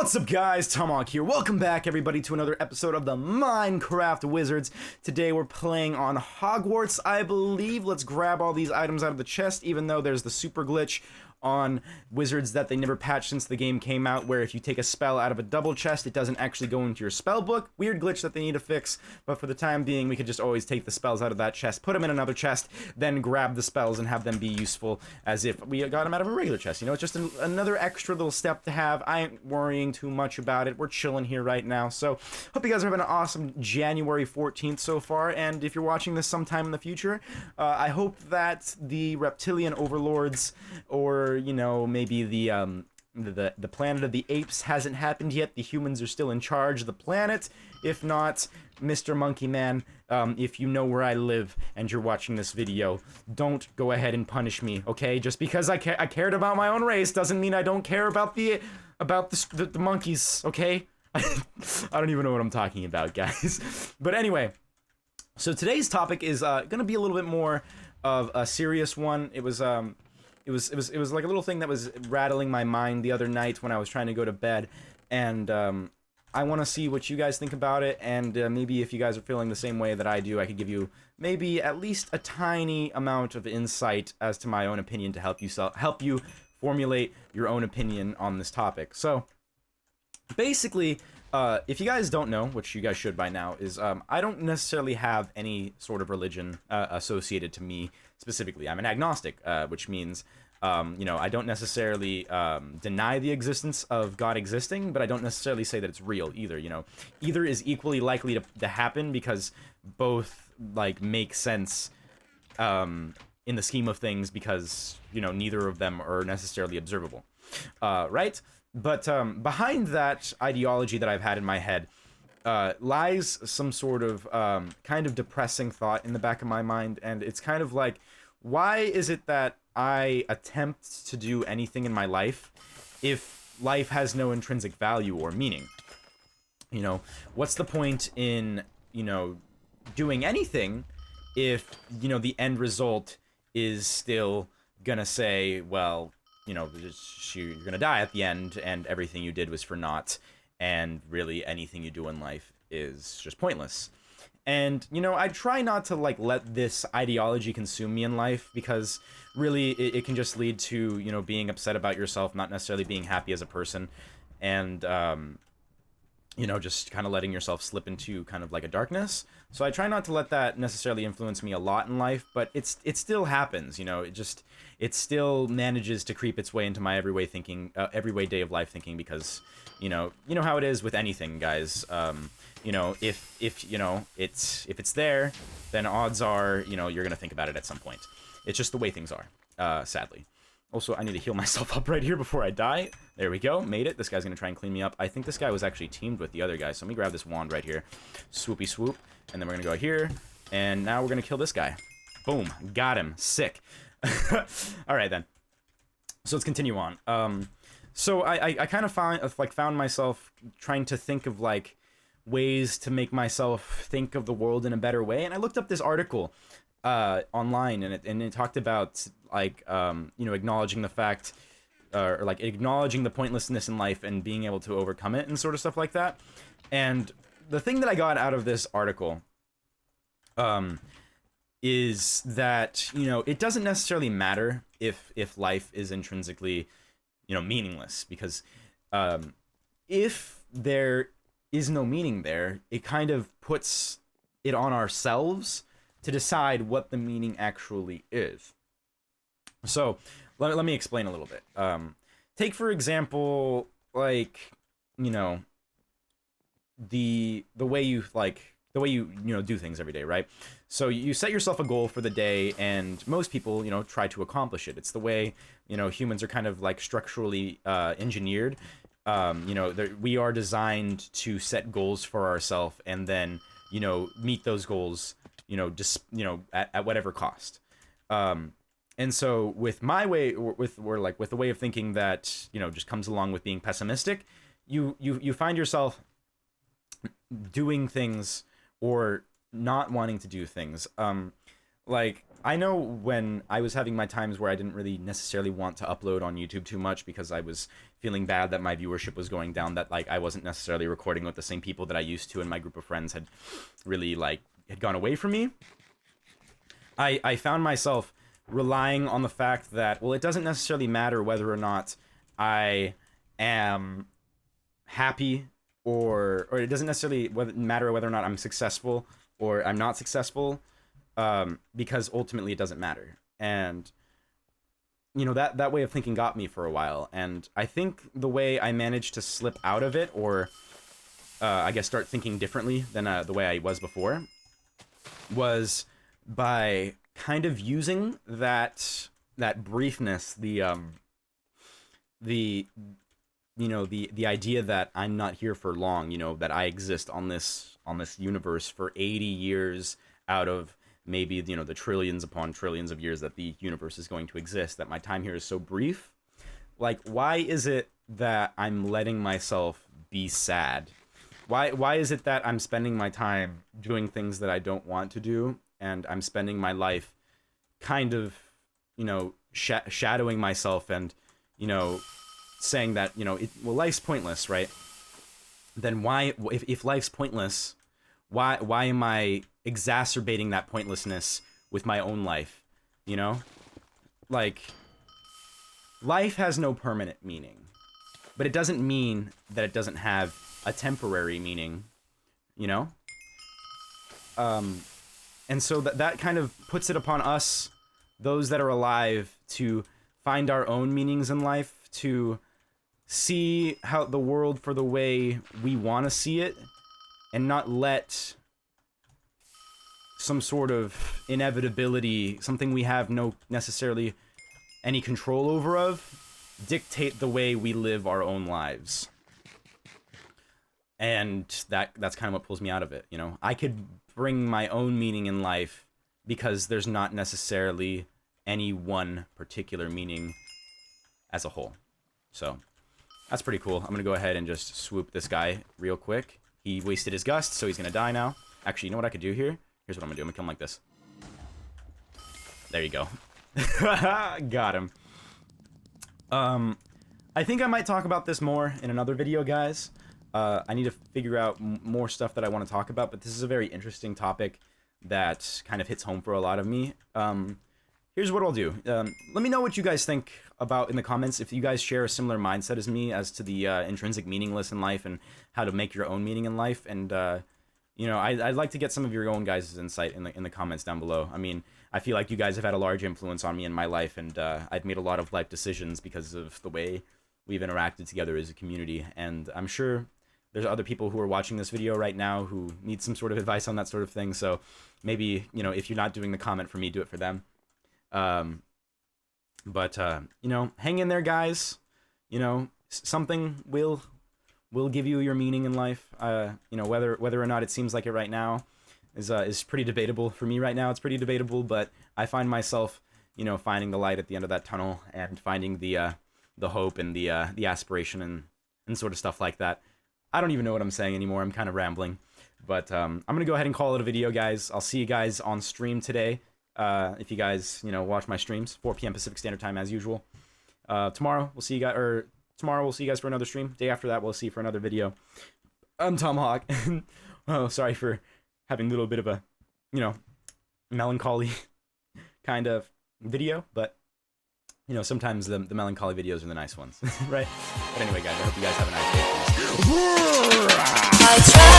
What's up guys, Tomahawk here. Welcome back everybody to another episode of the Minecraft Wizards. Today we're playing on Hogwarts, I believe. Let's grab all these items out of the chest, even though there's the super glitch on Wizards that they never patched since the game came out, where if you take a spell out of a double chest, it doesn't actually go into your spell book. Weird glitch that they need to fix, but for the time being, we could just always take the spells out of that chest, put them in another chest, then grab the spells and have them be useful as if we got them out of a regular chest. You know, it's just another extra little step to have. I ain't worrying too much about it. We're chilling here right now, so hope you guys are having an awesome January 14th so far, and if you're watching this sometime in the future, I hope that the reptilian overlords, or you know, maybe the Planet of the Apes hasn't happened yet. The humans are still in charge of the planet. If not, Mr. Monkey Man, if you know where I live and you're watching this video, don't go ahead and punish me, okay? Just because I cared about my own race doesn't mean I don't care about the monkeys, okay? I don't even know what I'm talking about, guys. But anyway, so today's topic is gonna be a little bit more of a serious one. It was like a little thing that was rattling my mind the other night when I was trying to go to bed, and I want to see what you guys think about it, and maybe if you guys are feeling the same way that I do, I could give you maybe at least a tiny amount of insight as to my own opinion to help you formulate your own opinion on this topic. So basically, if you guys don't know, which you guys should by now, is I don't necessarily have any sort of religion associated to me specifically. I'm an agnostic, which means, you know, I don't necessarily deny the existence of God existing, but I don't necessarily say that it's real either. You know, either is equally likely to happen because both like make sense in the scheme of things, because you know neither of them are necessarily observable, right? But behind that ideology that I've had in my head lies some sort of kind of depressing thought in the back of my mind, and it's kind of like, why is it that I attempt to do anything in my life if life has no intrinsic value or meaning? You know, what's the point in, you know, doing anything if, you know, the end result is still gonna say, well, you know, you're gonna die at the end, and everything you did was for naught, and really anything you do in life is just pointless. And, you know, I try not to, like, let this ideology consume me in life, because really it can just lead to, you know, being upset about yourself, not necessarily being happy as a person, and, you know, just kind of letting yourself slip into kind of like a darkness. So I try not to let that necessarily influence me a lot in life, but it still happens, you know. It still manages to creep its way into my everyday day of life thinking, because, you know how it is with anything, guys. You know, if you know if it's there, then odds are, you know, you're gonna think about it at some point. It's just the way things are, sadly. Also, I need to heal myself up right here before I die. There we go, made it. This guy's gonna try and clean me up. I think this guy was actually teamed with the other guy, so let me grab this wand right here. Swoopy swoop, and then we're gonna go here, and now we're gonna kill this guy. Boom, got him, sick. Alright then, so let's continue on. So I kind of found myself trying to think of like ways to make myself think of the world in a better way, and I looked up this article online, and it talked about like you know, acknowledging the fact, or like acknowledging the pointlessness in life and being able to overcome it and sort of stuff like that. And the thing that I got out of this article is that, you know, it doesn't necessarily matter if life is intrinsically, you know, meaningless, because if there is no meaning there, it kind of puts it on ourselves to decide what the meaning actually is. So let me explain a little bit. Take for example, like, you know, the way you know, do things every day, right? So you set yourself a goal for the day, and most people, you know, try to accomplish it. It's the way, you know, humans are kind of like structurally engineered. You know, we are designed to set goals for ourselves and then, you know, meet those goals, you know, just, you know, at whatever cost. And so with my way, with the way of thinking that, you know, just comes along with being pessimistic, you find yourself doing things or not wanting to do things. Like, I know when I was having my times where I didn't really necessarily want to upload on YouTube too much because I was feeling bad that my viewership was going down, that like I wasn't necessarily recording with the same people that I used to, and my group of friends had really like had gone away from me. I found myself relying on the fact that, well, it doesn't necessarily matter whether or not I am happy, or it doesn't necessarily matter whether or not I'm successful or I'm not successful, because ultimately it doesn't matter. And you know, that way of thinking got me for a while, and I think the way I managed to slip out of it, or I guess start thinking differently than the way I was before, was by kind of using that briefness, the idea that I'm not here for long, you know, that I exist on this universe for 80 years out of maybe, you know, the trillions upon trillions of years that the universe is going to exist, that my time here is so brief. Like, why is it that I'm letting myself be sad? Why is it that I'm spending my time doing things that I don't want to do, and I'm spending my life kind of, you know, shadowing myself and, you know, saying that, you know, well, life's pointless, right? Then why, if life's pointless, why am I exacerbating that pointlessness with my own life, you know? Like, life has no permanent meaning, but it doesn't mean that it doesn't have a temporary meaning, you know? And so that kind of puts it upon us, those that are alive, to find our own meanings in life, to see how the world for the way we want to see it, and not let some sort of inevitability, something we have no necessarily any control over dictate the way we live our own lives. And that's kind of what pulls me out of it, you know? I could bring my own meaning in life because there's not necessarily any one particular meaning as a whole. So that's pretty cool. I'm gonna go ahead and just swoop this guy real quick. He wasted his gust, so he's gonna die now. Actually, you know what I could do here? Here's what I'm gonna do. I'm gonna kill him like this. There you go. Got him. I think I might talk about this more in another video, guys. I need to figure out more stuff that I want to talk about, but this is a very interesting topic that kind of hits home for a lot of me. Here's what I'll do. Let me know what you guys think about in the comments, if you guys share a similar mindset as me as to the intrinsic meaningless in life and how to make your own meaning in life. And you know, I'd like to get some of your own guys' insight in the comments down below. I mean, I feel like you guys have had a large influence on me in my life, and I've made a lot of life decisions because of the way we've interacted together as a community. And I'm sure there's other people who are watching this video right now who need some sort of advice on that sort of thing. So maybe, you know, if you're not doing the comment for me, do it for them. You know, hang in there, guys. You know, something will give you your meaning in life. You know, whether or not it seems like it right now is pretty debatable. For me right now, it's pretty debatable, but I find myself, you know, finding the light at the end of that tunnel and finding the hope and the aspiration and sort of stuff like that. I don't even know what I'm saying anymore. I'm kind of rambling, but I'm gonna go ahead and call it a video, guys. I'll see you guys on stream today. If you guys, you know, watch my streams, 4 p.m. Pacific Standard Time as usual. Tomorrow we'll see you guys, or tomorrow we'll see you guys for another stream. Day after that we'll see you for another video. I'm Tomahawk. Oh, sorry for having a little bit of a, you know, melancholy kind of video, but you know, sometimes the melancholy videos are the nice ones, right? But anyway, guys, I hope you guys have a nice day. I try.